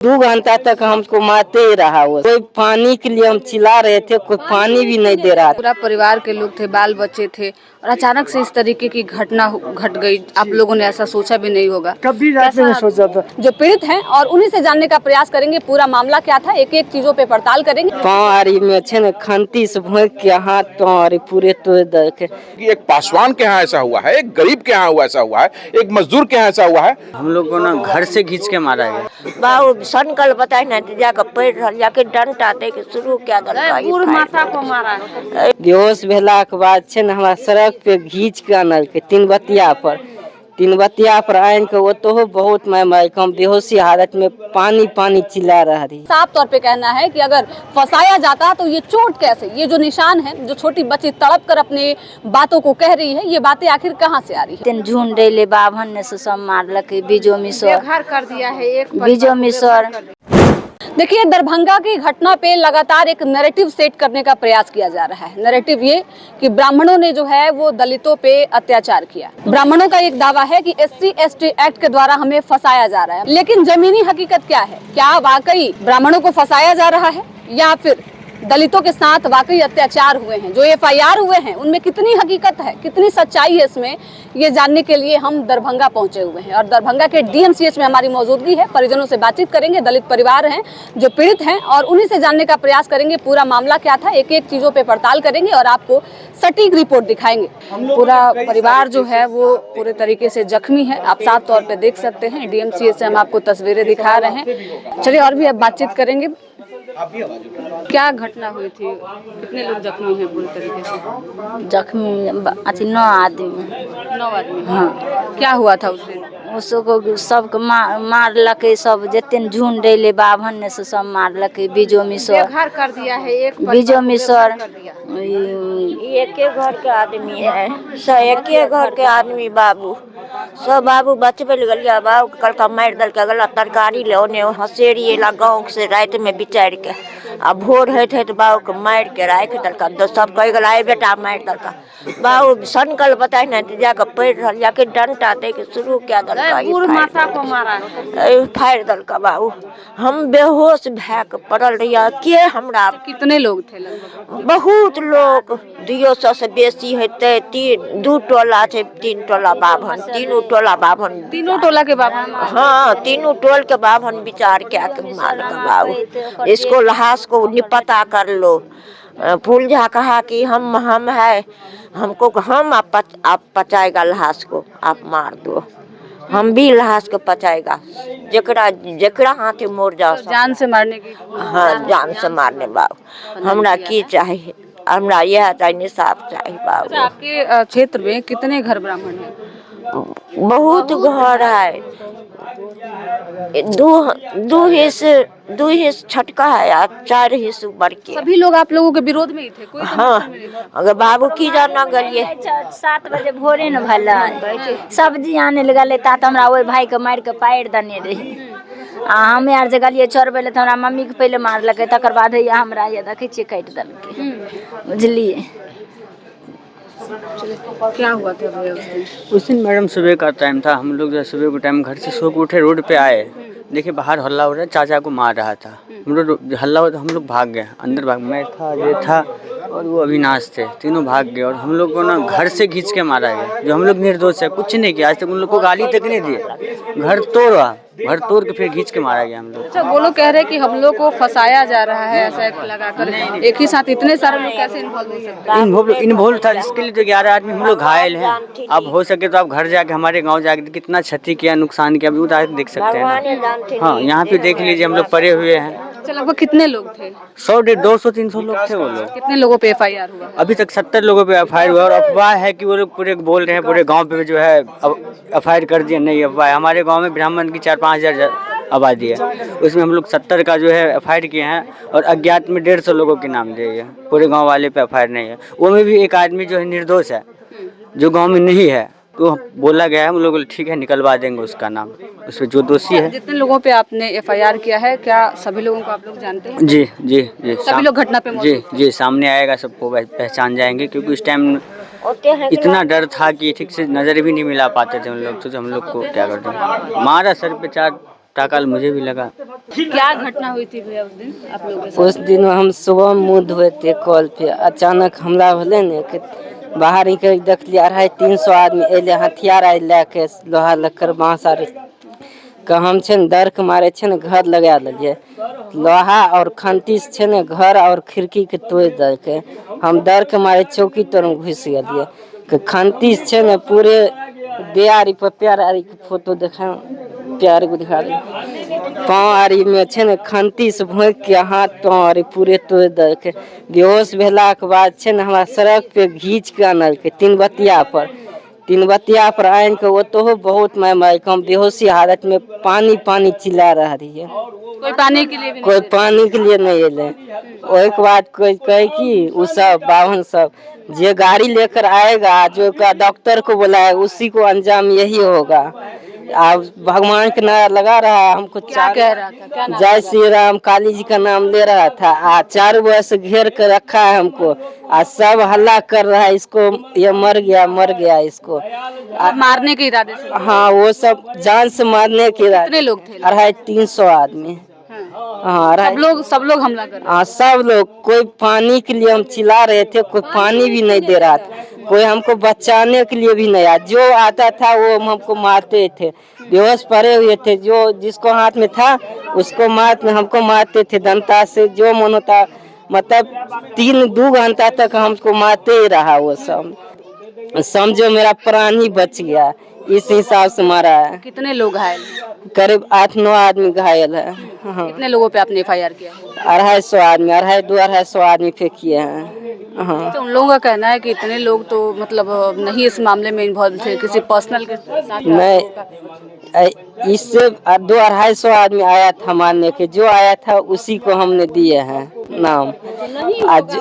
2 घंटा तक हमको मारते ही रहा। वो कोई पानी के लिए हम चिल्ला रहे थे, कोई पानी भी नहीं दे रहा। पूरा परिवार के लोग थे, बाल बच्चे थे और अचानक से इस तरीके की घटना घट गई। आप लोगों ने ऐसा सोचा भी नहीं होगा, कभी नहीं सोचा था। जो पीड़ित हैं और उन्हीं से जानने का प्रयास करेंगे पूरा मामला क्या था, एक एक चीजों पे पड़ताल करेंगे। पाँव आरी में छे न खंती से भोंक के हाथ पाँव आरी पूरे तोड़ दे। एक पासवान के यहाँ ऐसा हुआ है, एक गरीब के यहाँ हुआ ऐसा हुआ है, एक मजदूर के यहाँ ऐसा हुआ है। हम लोग को ना घर से खींच के मारा गया। बाबू संकल्प बताए ना, जाकर पैर जाके डंटा दे के शुरू क्या माता को मारा। बेहोश भेला के बाद छे न हमरा सड़क पे घींच के आनल के तीन बतिया पर आन के वो तो बहुत मैं कम बेहोशी हालत में पानी चिल्ला रहा रही। साफ तौर पे कहना है कि अगर फंसाया जाता तो ये चोट कैसे, ये जो निशान है, जो छोटी बच्ची तड़प कर अपने बातों को कह रही है, ये बातें आखिर कहाँ से आ रही है। झुंडेले बाभन ने सब मारलक, बीजो मिसर घर कर दिया है एक बीजो मिसर। देखिए, दरभंगा की घटना पे लगातार एक नैरेटिव सेट करने का प्रयास किया जा रहा है। नैरेटिव ये कि ब्राह्मणों ने जो है वो दलितों पे अत्याचार किया। ब्राह्मणों का एक दावा है कि SC/ST एक्ट के द्वारा हमें फंसाया जा रहा है, लेकिन जमीनी हकीकत क्या है? क्या वाकई ब्राह्मणों को फंसाया जा रहा है या फिर दलितों के साथ वाकई अत्याचार हुए हैं? जो FIR हुए हैं उनमें कितनी हकीकत है, कितनी सच्चाई है इसमें, ये जानने के लिए हम दरभंगा पहुंचे हुए हैं और दरभंगा के DMCH में हमारी मौजूदगी है। परिजनों से बातचीत करेंगे, दलित परिवार हैं जो पीड़ित हैं और उन्हीं से जानने का प्रयास करेंगे पूरा मामला क्या था, एक एक चीजों पे पड़ताल करेंगे और आपको सटीक रिपोर्ट दिखाएंगे। पूरा परिवार जो है वो पूरे तरीके से जख्मी है, आप साफ तौर पर देख सकते हैं। DMCH से हम आपको तस्वीरें दिखा रहे हैं। चलिए और भी अब बातचीत करेंगे। क्या घटना हुई थी, कितने लोग जख्मी हैं पूरी तरीके से? जख्मी 9 आदमी। 9 आदमी। हाँ, क्या हुआ था उस दिन? उसको सबके मारलक, सब जितने झुंडेले बाभन ने से सब मारलक। बीजो मिसर घर कर दिया है एक बीजो मिसर। एक घर के आदमी है, एक घर के आदमी बाबू सब बाबू बचबे गलिया बाबू कल का मार दल के गला तरकारी ले ओने हसेरी ला गाँव से रात में बिचार के आ भोर है तो बाबू के मार के राख दल का। तो सब कह गला बेटा मार दल का। बाबू संकल्प बताए ना, जाकर पैर जाके डंटा दे के शुरू क्या दल का माता को मारा फाड़ दल का। बाबू हम बेहोश भै के पड़ल रहिया के। हमरा कितने लोग थे लगभग? बहुत लोग, 200 से बेसी हेते। 2 टोला छै, 3 टोला बाभन, 3 टोला बाभन, तीनों टोला के बाभन। हाँ, 3 टोल के बाभन विचार क्या के मार का। बाबू इसको लाश को निपता कर लो। फूलझा कहा कि हम है, हमको हम आप पचाएगा लाश को, आप मार दो, हम भी लाश को पचाएगा। जकरा हाथ मोड़ जाओ, जान से मारने की। हाँ, जान से मारने। बाबू हमरा की चाहिए, हमरा यह चाहिए, इंसाफ चाहिए। बाबू आपके क्षेत्र में कितने घर ब्राह्मण हैं? बहुत घर है। 2 हिस्स छटका है और 4 हिस्स ऊपर के। सभी लोग आप लोगों के विरोध में ही थे? कोई हाँ, अगर बाबू की जाना गलिए 7 बजे भोरे न भला सब्जी आने लगा लेता तो हमरा वही भाई के मार के पार दने रही। हमें आर जगह लिए छोड़बे ले तो हमरा मम्मी के पहले मारलक, तकर बाद हमरा ये देखे छिए काट दलके। बुझलिए क्या हुआ था उस दिन? मैडम सुबह का टाइम था, हम लोग जो सुबह के टाइम घर से सो के उठे, रोड पे आए, देखिए बाहर हल्ला हो रहा है, चाचा को मार रहा था। हम लोग हल्ला हो तो हम लोग भाग गए अंदर। मैं था, ये था और वो अविनाश थे, तीनों भाग गए और हम लोग को ना घर से खींच के मारा गया। जो हम लोग निर्दोष है, कुछ नहीं किया आज तक, उन लोग को गाली तक नहीं दिए। घर तोड़ के फिर खींच के मारा गया हम लोग। अच्छा, वो लोग कह रहे हैं कि हम लोग को फंसाया जा रहा है, ऐसा लगाकर एक ही साथ इतने सारे लोग कैसे इन्वॉल्व हो सकते हैं? इन्वॉल्व था, इसके लिए तो 11 आदमी हम लोग घायल हैं। अब हो सके तो आप घर जाके, हमारे गांव जाके कितना क्षति किया, नुकसान किया, अभी उतार देख सकते हैं। हाँ, यहाँ पे देख लीजिए, हम लोग पड़े हुए हैं। अच्छा, लगभग कितने लोग थे? 100, 150, 200, 300 लोग थे वो लोग। कितने लोगों पे FIR हुआ? अभी तक 70 लोगों पे FIR हुआ और अफवाह है कि वो लोग पूरे बोल रहे हैं पूरे गांव पे जो है FIR कर दिया। नहीं, अफवाह। हमारे गांव में ब्राह्मण की 4-5 हजार आबादी है, उसमें हम लोग 70 का जो है FIR किए हैं और अज्ञात में 150 लोगों के नाम दिए हैं। पूरे गाँव वाले पे FIR नहीं है। वो में भी एक आदमी जो है निर्दोष है, जो गाँव में नहीं है, तो बोला गया है, हम लोग ठीक है निकलवा देंगे उसका नाम, उसमें जो दोषी है। जितने लोगों पे आपने FIR किया है, क्या सभी लोगों को आप लोग जानते हैं? जी जी जी, सभी लोग घटना पे जी जी सामने आएगा, सबको पहचान जाएंगे, क्योंकि उस टाइम इतना डर था कि ठीक से नज़र भी नहीं मिला पाते थे उन लोग। तो हम लोग को क्या करते हैं, मारा सर पे 4 टाकल मुझे भी लगा। क्या घटना हुई थी भैया उस दिन आप लोगों के साथ? उस दिन हम सुबह मुँह धोए थे कॉल पे, अचानक हमला होले ने कि बाहर निकल देख लिया 250-300 आदमी अले, हथियार आए लेके, लोहा लक्कर बाँस आर के हम छे न डर के मारे छे न घर लगा लेलिए। लोहा और खंतीस छे न घर और खिड़की के तोड़ दे के हम डर के मारे चौकी तर में घुस गलिए। कि खंतीस छे न पूरे दियारी पर प्यार आरी के फोटो देखा, प्यार को दिखा रही पाँव आरी में छे न खंतीस भोंक के हाथ पाँव आरी पूरे तोड़ दे के बेहोश भेला के बाद छे न हमरा सड़क पे घींच के आनल के तीन बतिया पर आन के ओतो बहुत माय कम बेहोशी हालत में पानी चिल्ला रहा रही है। कोई पानी के लिए भी कोई पानी के लिए नहीं अले। वही के बाद कोई कहे कि वो सब बावन सब जे गाड़ी लेकर आएगा, जो का डॉक्टर को बुलाए, उसी को अंजाम यही होगा। अब भगवान का नारा लगा रहा है हमको, क्या कह रहा था, क्या नाम जय श्री राम काली जी का नाम ले रहा था। आज 4 बजे से घेर कर रखा है हमको, आज सब हल्ला कर रहा है इसको, ये मर गया इसको। मारने के इरादे से? हाँ, वो सब जान से मारने के इरादे। कितने लोग थे? 250-300 आदमी। हाँ, सब लोग हमला कर रहे थे? हाँ, सब लोग। कोई पानी के लिए हम चिल्ला रहे थे, कोई पानी भी नहीं दे रहा था, कोई हमको बचाने के लिए भी नहीं आया। जो आता था वो हमको मारते थे, बेहोश पड़े हुए थे, जो जिसको हाथ में था उसको हमको मारते थे डंडा से। जो मन होता मतलब 3-2 घंटा तक हमको मारते ही रहा। वो सब समझो मेरा प्राण ही बच गया, इस हिसाब से मारा है। कितने लोग घायल? करीब 8-9 आदमी घायल है। हाँ। कितने लोगों पे आपने FIR किया? 250 आदमी, 250 आदमी पे किए हैं। हाँ, तो उन लोगों का कहना है कि इतने लोग तो मतलब नहीं इस मामले में इन्वॉल्व थे, किसी पर्सनल के साथ? नहीं, इससे 250 आदमी आया था मारने के, जो आया था उसी को हमने दिए हैं नाम। आज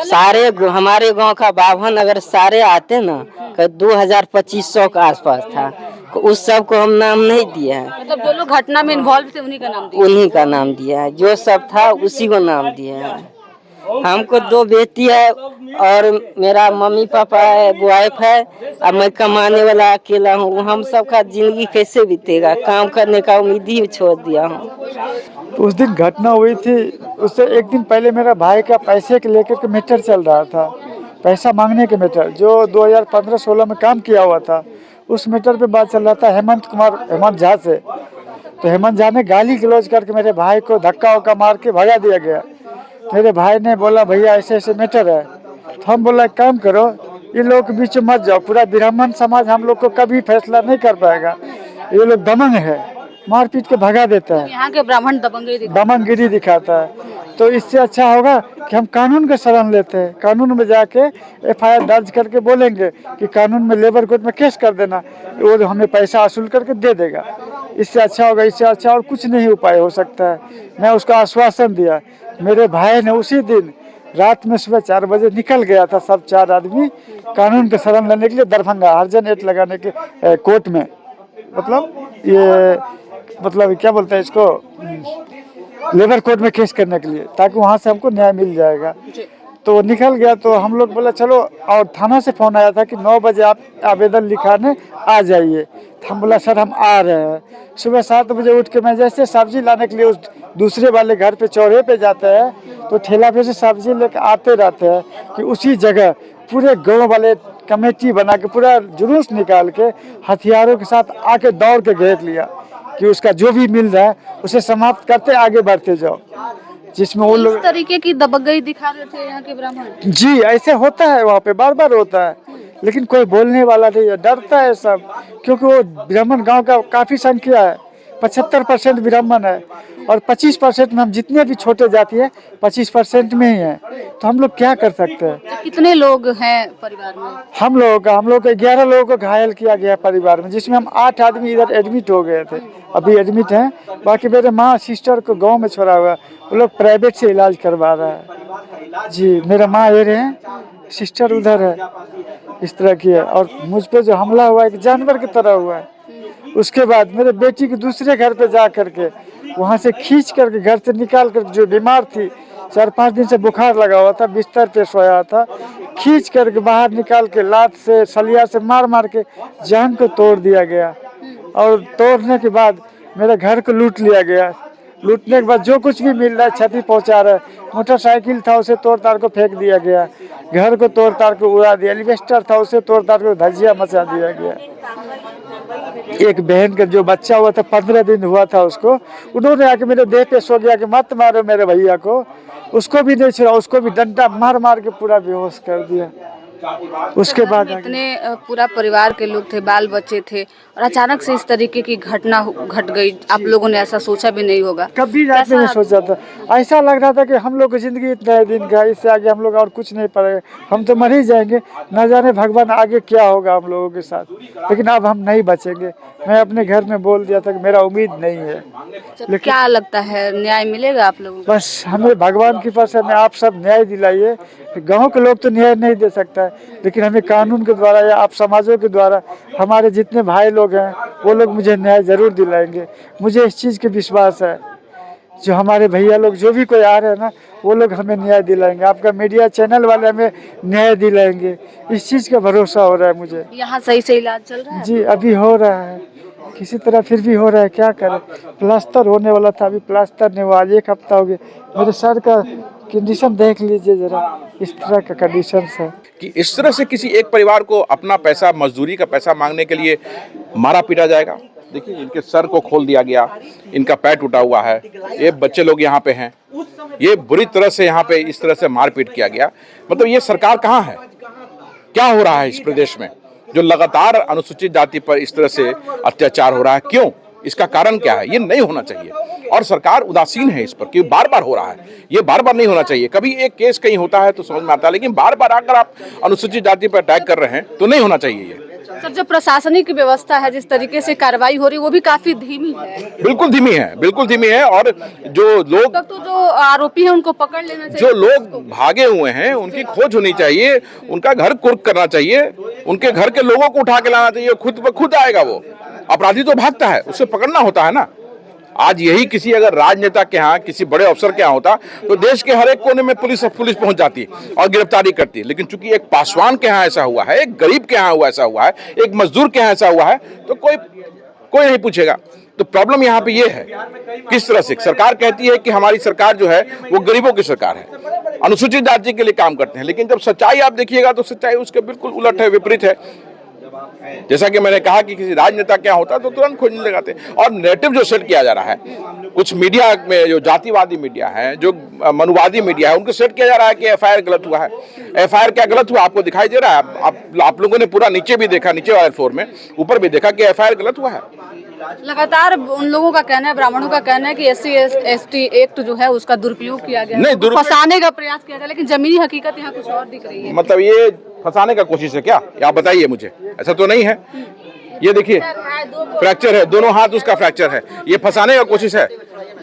सारे हमारे गांव का 52 अगर सारे आते ना, 2000-2500 के आसपास था, उस सब को हम नाम नहीं दिए हैं। मतलब जो लोग घटना में इन्वॉल्व थे उन्हीं का नाम दिया? उन्हीं का नाम दिया है, जो सब था उसी को नाम दिए हैं। हमको 2 बेटी है और मेरा मम्मी पापा है, वाइफ है, और मैं कमाने वाला अकेला हूँ। हम सब का जिंदगी कैसे बीतेगा, काम करने का उम्मीद ही छोड़ दिया हूँ। उस दिन घटना हुई थी, उससे एक दिन पहले मेरा भाई का पैसे के लेकर के मैटर चल रहा था, पैसा मांगने के मैटर, जो 2015-16 में काम किया हुआ था, उस मैटर पे बात चल रहा था हेमंत झा से। तो हेमंत झा ने गाली गलौज करके मेरे भाई को धक्का वक्का मार के भगा दिया गया। मेरे भाई ने बोला भैया ऐसे ऐसे मैटर है। तो हम बोला काम करो, इन लोगों के बीच में मत जाओ, पूरा ब्राह्मण समाज हम लोग को कभी फैसला नहीं कर पाएगा, ये लोग दमंग है, मार पीट के भगा देता है, यहाँ के ब्राह्मण दमनगिरी दिखाता है। तो इससे अच्छा होगा कि हम कानून का शरण लेते हैं, कानून में जाके FIR दर्ज करके बोलेंगे कि कानून में लेबर कोर्ट में केस कर देना, वो हमें पैसा वसूल करके दे देगा। इससे अच्छा होगा, इससे अच्छा और कुछ नहीं उपाय हो सकता है। मैं उसका आश्वासन दिया। मेरे भाई ने उसी दिन रात में सुबह 4 बजे निकल गया था, सब 4 आदमी कानून के शरण लेने के लिए दरभंगा हरिजन एक्ट लगाने के कोर्ट में, मतलब क्या बोलते हैं इसको, लेबर कोर्ट में केस करने के लिए, ताकि वहाँ से हमको न्याय मिल जाएगा। तो निकल गया। तो हम लोग बोला चलो, और थाना से फ़ोन आया था कि 9 बजे आप आवेदन लिखाने आ जाइए। तो हम बोला सर हम आ रहे हैं। सुबह 7 बजे उठ के मैं जैसे सब्जी लाने के लिए उस दूसरे वाले घर पे चौराहे पे जाते हैं, तो ठेला पे से सब्जी लेकर आते रहते हैं कि उसी जगह पूरे गाँव वाले कमेटी बना के पूरा जुलूस निकाल के हथियारों के साथ आके दौड़ के घेर लिया कि उसका जो भी मिल रहा है उसे समाप्त करते आगे बढ़ते जाओ। जिसमें वो लोग इस तरीके की दबंगई दिखा रहे थे यहाँ के ब्राह्मण? जी, ऐसे होता है, वहाँ पे बार होता है, लेकिन कोई बोलने वाला नहीं है, डरता है सब, क्योंकि वो ब्राह्मण गांव का काफ़ी संख्या है, 75% ब्राह्मण है, और 25% में हम जितने भी छोटे जाति है 25% में ही है। तो हम लोग क्या कर सकते हैं? कितने लोग हैं परिवार में? हम लोग 11 लोगों को घायल किया गया परिवार में, जिसमें हम 8 आदमी इधर एडमिट हो गए थे, अभी एडमिट हैं। बाकी मेरे माँ सिस्टर को गांव में छोड़ा हुआ, वो लोग प्राइवेट से इलाज करवा रहा है। जी, मेरा माँ ये रहे, सिस्टर उधर है, इस तरह की है। और मुझ पे जो हमला हुआ है कि जानवर की तरह हुआ है। उसके बाद मेरे बेटी के दूसरे घर पे जा करके वहाँ से खींच करके घर से निकाल कर, जो बीमार थी 4-5 दिन से बुखार लगा हुआ था, बिस्तर पे सोया था, खींच करके बाहर निकाल के लात से सलिया से मार के जान को तोड़ दिया गया। और तोड़ने के बाद मेरे घर को लूट लिया गया। लूटने के बाद जो कुछ भी मिल रहा है क्षति पहुंचा रहा है। मोटरसाइकिल था उसे तोड़ ताड़ को फेंक दिया गया, घर को तोड़ ताड़ को उड़ा दिया, एलिवेस्टर था उसे तोड़ ताड़ को धज्जिया मचा दिया गया। एक बहन का जो बच्चा हुआ था 15 दिन हुआ था उसको, उन्होंने आके मेरे देह पे सो गया कि मत मारो मेरे भैया को, उसको भी नहीं छोड़ा, उसको भी डंडा मार मार के पूरा बेहोश कर दिया। उसके बाद इतने पूरा परिवार के लोग थे, बाल बच्चे थे, और अचानक से इस तरीके की घटना घट गई। आप लोगों ने ऐसा सोचा भी नहीं होगा? कभी रात में नहीं सोचा था। ऐसा लग रहा था कि हम लोग की जिंदगी इतना दिन का, इससे आगे हम लोग और कुछ नहीं पड़ेगा, हम तो मर ही जाएंगे, न जाने भगवान आगे क्या होगा हम लोगों के साथ। लेकिन अब हम नहीं बचेंगे। मैं अपने घर में बोल दिया था कि मेरा उम्मीद नहीं है। लेकिन क्या लगता है न्याय मिलेगा आप लोगों को? बस हमें भगवान की पास हमें आप सब न्याय दिलाइए। गांव के लोग तो न्याय नहीं दे सकता है, लेकिन हमें कानून के द्वारा या आप समाजों के द्वारा हमारे जितने भाई लोग हैं वो लोग मुझे न्याय जरूर दिलाएंगे। मुझे इस चीज़ की विश्वास है, जो हमारे भैया लोग जो भी कोई आ रहे हैं ना, वो लोग हमें न्याय दिलाएंगे। आपका मीडिया चैनल वाले हमें न्याय दिलाएंगे, इस चीज़ का भरोसा हो रहा है मुझे। यहाँ सही से इलाज चल रहा है? जी अभी हो रहा है, किसी तरह फिर भी हो रहा है, क्या करें। प्लास्टर होने वाला था, अभी प्लास्टर नहीं हुआ, आज 1 हफ्ता हो गया। मेरे सर का कंडीशन देख लीजिए जरा, इस तरह का कंडीशन है कि इस तरह से किसी एक परिवार को अपना पैसा, मजदूरी का पैसा मांगने के लिए मारा पीटा जाएगा। देखिए इनके सर को खोल दिया गया, इनका पैर टूटा हुआ है, ये बच्चे लोग यहाँ पे हैं, ये बुरी तरह से यहाँ पे इस तरह से मारपीट किया गया। मतलब ये सरकार कहाँ है? क्या हो रहा है इस प्रदेश में जो लगातार अनुसूचित जाति पर इस तरह से अत्याचार हो रहा है? क्यों? इसका कारण क्या है? ये नहीं होना चाहिए और सरकार उदासीन है इस पर कि बार बार हो रहा है। ये बार बार नहीं होना चाहिए। कभी एक केस कहीं होता है तो समझ में आता है, लेकिन बार बार अगर आप अनुसूचित जाति पर अटैक कर रहे हैं तो नहीं होना चाहिए ये। सर, जो प्रशासनिक व्यवस्था है, जिस तरीके से कार्रवाई हो रही है, वो भी काफी धीमी है। बिल्कुल धीमी है, बिल्कुल धीमी है। और जो लोग, तो जो आरोपी हैं उनको पकड़ लेना चाहिए। जो लोग भागे हुए हैं उनकी खोज होनी चाहिए, उनका घर कुर्क करना चाहिए, उनके घर के लोगों को उठा के लाना चाहिए। खुद ब खुद आएगा वो। अपराधी तो भागता है, उसे पकड़ना होता है ना। आज यही किसी अगर राजनेता के यहाँ, किसी बड़े अफसर के यहाँ होता तो देश के हर एक कोने में पुलिस पहुंच जाती और गिरफ्तारी करती। लेकिन चूंकि एक पासवान के यहाँ ऐसा हुआ है, एक गरीब के यहाँ हुआ ऐसा हुआ है, एक मजदूर के यहाँ ऐसा हुआ है, तो कोई नहीं पूछेगा। तो प्रॉब्लम यहाँ पे ये है, किस तरह से सरकार कहती है कि हमारी सरकार जो है वो गरीबों की सरकार है, अनुसूचित जाति के लिए काम करते हैं, लेकिन जब सच्चाई आप देखिएगा तो सच्चाई उसके बिल्कुल उलट है, विपरीत है। जैसा कि मैंने कहा कि किसी राजनेता क्या होता है तो तुरंत खोजने लगाते हैं। और नैरेटिव जो सेट किया जा रहा है कुछ मीडिया में, जो जातिवादी मीडिया है, जो मनुवादी मीडिया है, उनको सेट किया जा रहा है कि एफआईआर गलत हुआ है। एफआईआर क्या गलत हुआ आपको दिखाई दे रहा है? आप लोगों ने पूरा नीचे भी देखा, नीचे वाले फ्लोर में, ऊपर भी देखा कि एफआईआर गलत हुआ है। लगातार उन लोगों का कहना है, ब्राह्मणों का कहना है कि SC/ST एक्ट जो है उसका दुरुपयोग किया गया, नहीं फंसाने का प्रयास किया गया, लेकिन जमीनी हकीकत यहाँ कुछ और दिख रही है। मतलब ये फंसाने का कोशिश है क्या? आप बताइए मुझे, ऐसा तो नहीं है। ये देखिए फ्रैक्चर है, दोनों हाथ उसका फ्रैक्चर है, ये फंसाने का कोशिश है।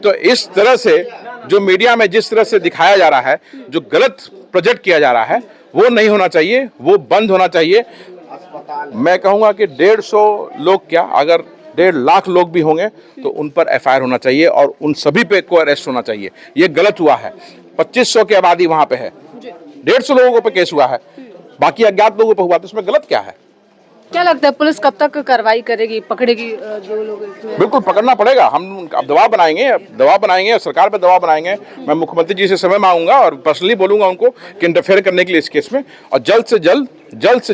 तो इस तरह से जो मीडिया में जिस तरह से दिखाया जा रहा है, जो गलत प्रोजेक्ट किया जा रहा है, वो नहीं होना चाहिए, वो बंद होना चाहिए। मैं कहूँगा कि 150 लोग क्या, अगर 1.5 लाख लोग भी होंगे तो उन पर एफआईआर होना चाहिए और उन सभी पे को अरेस्ट होना चाहिए। ये गलत हुआ है। 2500 की आबादी वहां पे है, 150 लोगों पे केस हुआ है, बाकी अज्ञात लोगों पे हुआ, तो इसमें गलत क्या है? क्या लगता है पुलिस कब तक कार्रवाई करेगी, पकड़ेगी जो लोग इसमें? बिल्कुल पकड़ना पड़ेगा। हम अब दबाव बनाएंगे, सरकार पे दबाव बनाएंगे। मैं मुख्यमंत्री जी से समय मांगूंगा और पर्सनली बोलूंगा उनको कि इंटरफेयर करने के लिए इस केस में, और जल्द से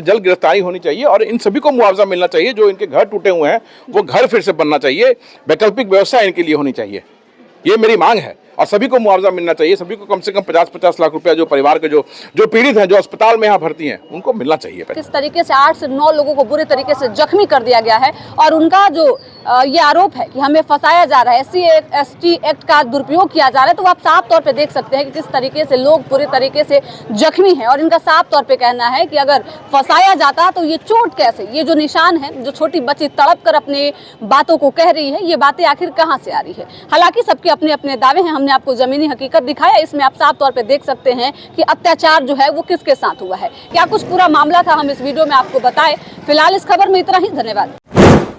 जल्द गिरफ्तारी होनी चाहिए और इन सभी को मुआवजा मिलना चाहिए। जो इनके घर टूटे हुए हैं वो घर फिर से बनना चाहिए, वैकल्पिक व्यवस्था इनके लिए होनी चाहिए, ये मेरी मांग है। और सभी को मुआवजा मिलना चाहिए, सभी को कम से कम 50-50 लाख रुपया, जो परिवार के जो पीड़ित हैं, जो अस्पताल में यहाँ भर्ती हैं, उनको मिलना चाहिए। किस तरीके से 8 से 9 लोगों को बुरे तरीके से जख्मी कर दिया गया है और उनका जो ये आरोप है कि हमें फंसाया जा रहा है, SC/ST एक्ट का दुरुपयोग किया जा रहा है, तो आप साफ तौर पे देख सकते हैं कि किस तरीके से लोग पूरे तरीके से जख्मी हैं। और इनका साफ तौर पे कहना है कि अगर फंसाया जाता तो ये चोट कैसे, ये जो निशान है, जो छोटी बच्ची तड़प कर अपने बातों को कह रही है, ये बातें आखिर कहाँ से आ रही है। हालांकि सबके अपने अपने दावे हैं, हमने आपको जमीनी हकीकत दिखाया, इसमें आप साफ तौर पे देख सकते हैं कि अत्याचार जो है वो किसके साथ हुआ है। क्या कुछ पूरा मामला था, हम इस वीडियो में आपको बताएं। फिलहाल इस खबर में इतना ही, धन्यवाद।